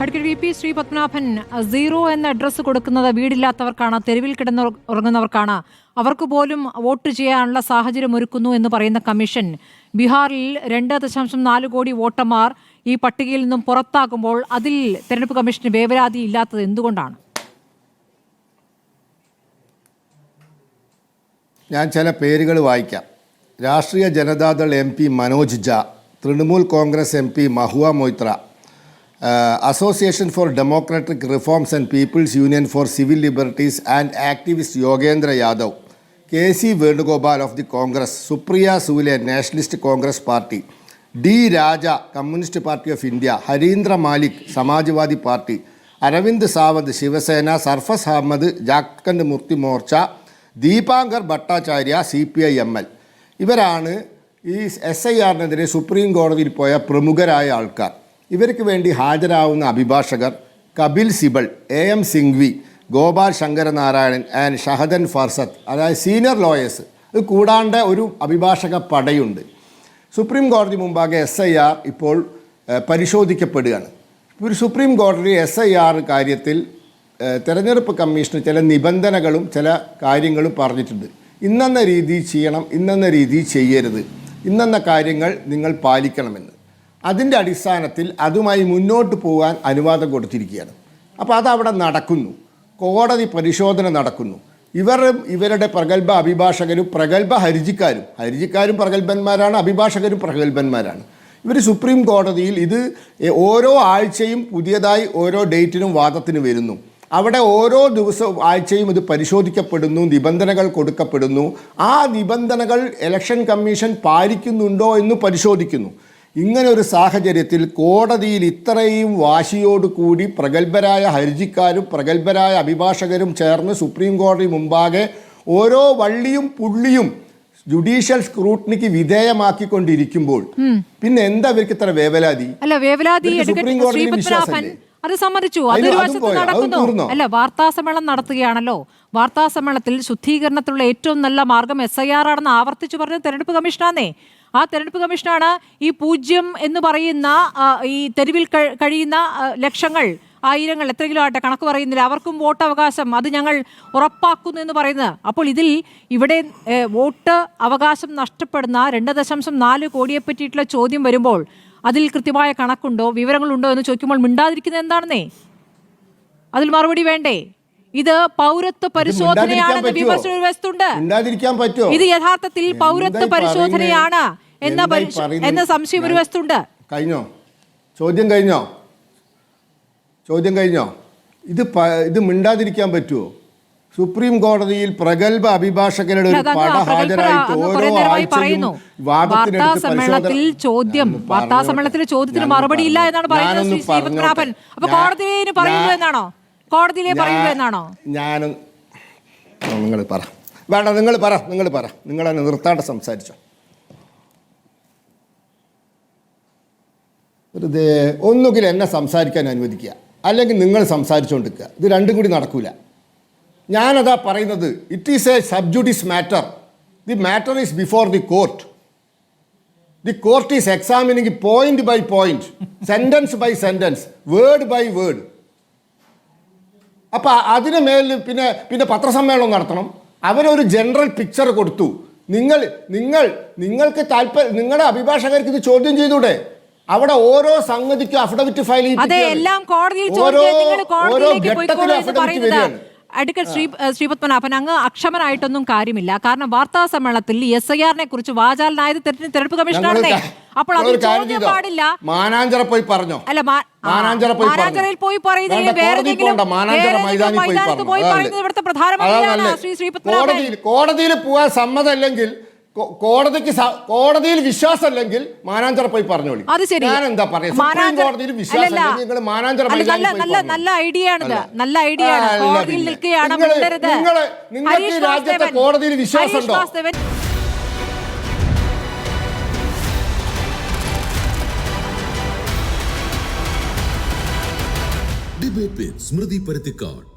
Advocate V P Sreepadmanabhan, zero എന്ന address കൊടുക്കുന്നത് വീടില്ലാത്തവർക്കാണ്, തെരുവിൽ കിടന്ന് ഉറങ്ങുന്നവർക്കാണ്, അവർക്ക് പോലും വോട്ട് ചെയ്യാനുള്ള സാഹചര്യം ഒരുക്കുന്നു എന്ന് പറയുന്ന കമ്മീഷൻ ബീഹാറിൽ 2.4 കോടി വോട്ടർമാർ ഈ പട്ടികയിൽ നിന്നും പുറത്താകുമ്പോൾ അതിൽ തെരഞ്ഞെടുപ്പ് കമ്മീഷന് വേവലാതി ഇല്ലാത്തത് എന്തുകൊണ്ടാണ്? ഞാൻ ചില പേരുകൾ വായിക്കാം. രാഷ്ട്രീയ Janata Dal MP Manoj Jha, Trinamool Congress MP Mahua Moitra, association for democratic reforms and people's union for civil liberties and activist Yogendra Yadav, KC Venugopal of the Congress, Supriya Sule nationalist Congress party, D Raja communist party of India, Harindra Malik Samajwadi party, Arvind Sawant Shiv Sena, Sarfaraz Ahmad Jharkhand Mukti Morcha, Dipankar Bhattacharya CPI-ML. ഇവരാണ് ഈ SIR-നെതിരെ സുപ്രീം കോടതിയിൽ പോയ പ്രമുഖരായ ആൾക്കാർ. ഇവർക്ക് വേണ്ടി ഹാജരാവുന്ന അഭിഭാഷകർ കപിൽ സിബൽ, AM സിംഗ്വി, ഗോപാൽ ശങ്കരനാരായണൻ ആൻഡ് ഷഹദൻ ഫർസത്ത്, അതായത് സീനിയർ ലോയേഴ്സ്. ഇത് കൂടാണ്ട് ഒരു അഭിഭാഷക പടയുണ്ട്. സുപ്രീം കോടതി മുമ്പാകെ SIR ഇപ്പോൾ പരിശോധിക്കപ്പെടുകയാണ്. ഒരു സുപ്രീം കോടതി SIR കാര്യത്തിൽ തെരഞ്ഞെടുപ്പ് കമ്മീഷന് ചില നിബന്ധനകളും ചില കാര്യങ്ങളും പറഞ്ഞിട്ടുണ്ട്. ഇന്നെന്ന രീതി ചെയ്യണം, ഇന്നെന്ന രീതി ചെയ്യരുത്, ഇന്നെന്ന കാര്യങ്ങൾ നിങ്ങൾ പാലിക്കണമെന്ന്. അതിൻ്റെ അടിസ്ഥാനത്തിൽ അതുമായി മുന്നോട്ട് പോകാൻ അനുവാദം കൊടുത്തിരിക്കുകയാണ്. അപ്പോൾ അതവിടെ നടക്കുന്നു, കോടതി പരിശോധന നടക്കുന്നു. ഇവരുടെ പ്രഗത്ഭ അഭിഭാഷകരും പ്രഗത്ഭ ഹർജിക്കാരും പ്രഗത്ഭന്മാരാണ്, അഭിഭാഷകരും പ്രഗത്ഭന്മാരാണ്. ഇവർ സുപ്രീം കോടതിയിൽ ഇത് ഓരോ ആഴ്ചയും പുതിയതായി ഓരോ ഡേറ്റിനും വാദത്തിന് വരുന്നു. അവിടെ ഓരോ ദിവസവും ആഴ്ചയും ഇത് പരിശോധിക്കപ്പെടുന്നു, നിബന്ധനകൾ കൊടുക്കപ്പെടുന്നു. ആ നിബന്ധനകൾ ഇലക്ഷൻ കമ്മീഷൻ പാലിക്കുന്നുണ്ടോ എന്ന് പരിശോധിക്കുന്നു. ഇങ്ങനെ ഒരു സാഹചര്യത്തിൽ കോടതിയിൽ ഇത്രയും വാശിയോടുകൂടി പ്രഗത്ഭരായ ഹർജിക്കാരും പ്രഗത്ഭരായ അഭിഭാഷകരും ചേർന്ന് സുപ്രീം കോടതി മുമ്പാകെ ഓരോ വള്ളിയും പുള്ളിയും ജുഡീഷ്യൽ സ്ക്രൂട്ടിനിക്ക് വിധേയമാക്കിക്കൊണ്ടിരിക്കുമ്പോൾ പിന്നെ എന്താ ഇവർക്ക് ഇത്ര വേവലാതി? സുപ്രീം കോടതി വിശ്വാസമല്ലേ? അത് സമ്മതിച്ചു, അതൊരു വശത്ത് നടക്കുന്നു. അല്ല, വാർത്താ സമ്മേളനം നടത്തുകയാണല്ലോ. വാർത്താ സമ്മേളനത്തിൽ ശുദ്ധീകരണത്തിലുള്ള ഏറ്റവും നല്ല മാർഗം SIR ആണെന്ന് ആവർത്തിച്ചു പറഞ്ഞത് തെരഞ്ഞെടുപ്പ് കമ്മീഷനാന്നേ. ആ തെരഞ്ഞെടുപ്പ് കമ്മീഷനാണ് ഈ 0 എന്ന് പറയുന്ന ഈ തെരുവിൽ കഴിയുന്ന ലക്ഷങ്ങൾ, ആയിരങ്ങൾ, എത്രയെങ്കിലും ആട്ടെ, കണക്ക് പറയുന്നില്ല, അവർക്കും വോട്ടവകാശം അത് ഞങ്ങൾ ഉറപ്പാക്കുന്നു എന്ന് പറയുന്നത്. അപ്പോൾ ഇവിടെ വോട്ട് അവകാശം നഷ്ടപ്പെടുന്ന 2.4 കോടിയെ പറ്റിയിട്ടുള്ള ചോദ്യം വരുമ്പോൾ അതിൽ കൃത്യമായ കണക്കുണ്ടോ, വിവരങ്ങളുണ്ടോ എന്ന് ചോദിക്കുമ്പോൾ മിണ്ടാതിരിക്കുന്നത് എന്താണെന്നേ? അതിൽ മറുപടി വേണ്ടേ? ഇത് പൗരത്വ പരിശോധനയാണെന്ന് വിമർശന വ്യവസ്ഥയുണ്ട്. ഇത് യഥാർത്ഥത്തിൽ പൗരത്വ പരിശോധനയാണ് എന്ന സംശയം ഒരു വ്യവസ്ഥയുണ്ട്. ചോദ്യം കഴിഞ്ഞോ? ഇത് മിണ്ടാതിരിക്കാൻ പറ്റുമോ? സുപ്രീം കോടതിയിൽ പ്രഗത്ഭ അഭിഭാഷകരുടെ ഒരു പട ഹാജരായിട്ട് ഓരോ ആഴ്ചയും വാർത്താ സമ്മേളനത്തിലെ ചോദ്യത്തിന് മറുപടി ഇല്ല എന്നാണ് പറയുന്നത് ശ്രീപത്മനാഭൻ. അപ്പൊ കോടതിയിലെ പറയുന്നു എന്നാണോ? നിങ്ങൾ പറ, വേണ്ട, നിങ്ങൾ പറ, നിങ്ങൾ എന്നെ നിർത്താണ്ട് സംസാരിച്ചോ. വെറുതെ ഒന്നുകിൽ എന്നെ സംസാരിക്കാൻ അനുവദിക്കുക, അല്ലെങ്കിൽ നിങ്ങൾ സംസാരിച്ചുകൊണ്ടിരിക്കുക. ഇത് രണ്ടും കൂടി നടക്കൂല. ഞാനതാ പറയുന്നത്. It is a sub judice matter. The matter is before the court. The court is examining point by point, sentence by sentence, word by word. അപ്പം അതിന് മേലിൽ പിന്നെ പത്രസമ്മേളനം നടത്തണം. അവരൊരു ജനറൽ പിക്ചർ കൊടുത്തു. നിങ്ങൾക്ക് താല്പര്യം, നിങ്ങളുടെ അഭിഭാഷകർക്ക് ഇത് ചോദ്യം ചെയ്തൂടെ? അവിടെ ഓരോ സംഗതിക്കും അഫിഡവിറ്റ് ഫയൽ ഓരോ ഘട്ടത്തിലും അഫിഡവിറ്റ് വരികയാണ്. അഡ്വക്കേറ്റ് ശ്രീപത്മനാഭൻ, അങ്ങ് അക്ഷമനായിട്ടൊന്നും കാര്യമില്ല. കാരണം വാർത്താ സമ്മേളനത്തിൽ SIR-നെ കുറിച്ച് വാചാലനായത് തെരഞ്ഞെടുപ്പ് കമ്മീഷണറാണേ. അപ്പോൾ അത് ചോദ്യം പാടില്ല. മാനാഞ്ചിറ പോയി പറഞ്ഞോ? അല്ല, മാനാഞ്ചിറയിൽ പോയി പറയുന്നത് വേറെ മൈതാനത്ത് പോയി പറയുന്നത് ഇവിടുത്തെ പ്രധാനമന്ത്രിയാണ് ശ്രീ ശ്രീപത്മനാഭൻ. കോടതിയിൽ പോകാൻ സമ്മതമല്ലെങ്കിൽ, കോടതിയിൽ വിശ്വാസമല്ലെങ്കിൽ മാനാഞ്ചിറ പോയി പറഞ്ഞോളി. അത് ശരി. എന്താ പറയാ, സുപ്രീം കോടതിയിൽ വിശ്വാസം നല്ല ഐഡിയ ആണ്. നല്ല ഐഡിയ ആണ്. കോടതിയിൽ നിൽക്കുകയാണ്. നിങ്ങൾക്ക് രാജ്യത്തെ കോടതിയിൽ വിശ്വാസമുണ്ടോ? ഡിബേറ്റ് വിത്ത് സ്മൃതി പരുത്തിക്കാട്.